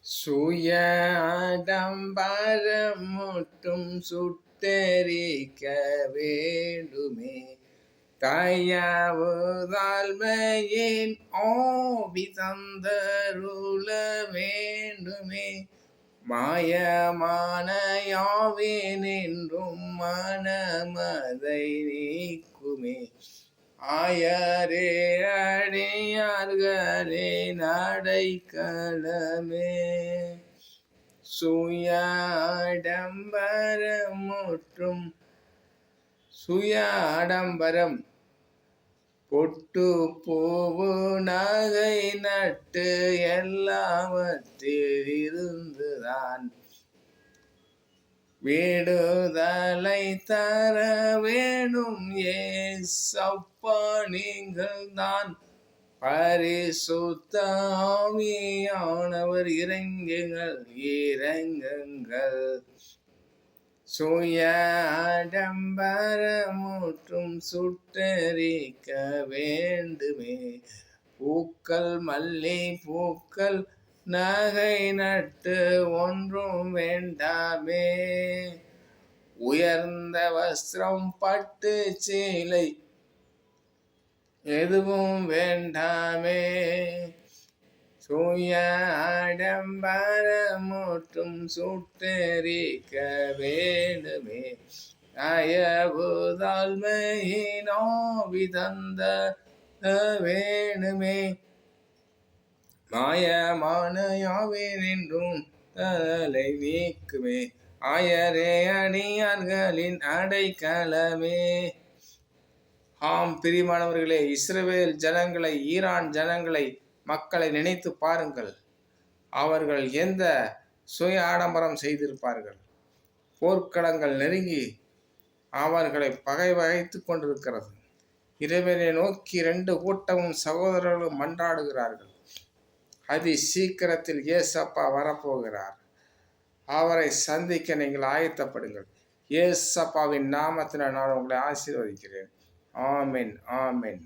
சுய ஆடம்பரமூட்டும் சுட்டெரிக்க வேண்டுமே தயவுதாழ்மையின் ஆவி தந்தருள வேண்டுமே மாயமான யாவினின்றும் மனமதை நீக்குமே ஆயரே அடியார்களே அடைக்கலமே சுய ஆடம்பரம் பொட்டு பூவு நகை நட்டு எல்லாவற்றில் இருந்துதான் விடுதலை தர வேணும் ஏசப்பா நீங்கள் தான் பரிசுத்த ஆவியானவர் இறங்குங்கள் சுய ஆடம்பரமூட்டும் சுட்டெரிக்க வேண்டுமே பூக்கள் மல்லி பூக்கள் நகை நட்டு ஒன்றும் வேண்டாமே உயர்ந்த வஸ்திரம் பட்டு சீலை எதுவும் வேண்டாமே சுய ஆடம்பரமூட்டும் சுட்டெரிக்க வேண்டுமே தயவுதாழ்மையின் ஆவி தந்த வேணுமே மாயமான யாவினின்றும் தலை நீக்குமே ஆயரே அடியார்களின் அடைக்கலமே. ஆம் பிரியமானவர்களே, இஸ்ரவேல் ஜனங்களை, ஈரான் ஜனங்களை, மக்களை நினைத்து பாருங்கள். அவர்கள் எந்த சுய ஆடம்பரம் செய்திருப்பார்கள். போர்க்களங்கள் நெருங்கி அவர்களை பகை வகைத்து கொண்டிருக்கிறது. இறைவனை நோக்கி 2 கூட்டமும் சகோதரர்களும் மன்றாடுகிறார்கள். அதி சீக்கிரத்தில் ஏசப்பா வரப்போகிறார். அவரை சந்திக்க நீங்கள் ஆயத்தப்படுங்கள். ஏசப்பாவின் நாமத்தினால் நான் உங்களை ஆசீர்வதிக்கிறேன். ஆமென், ஆமென்.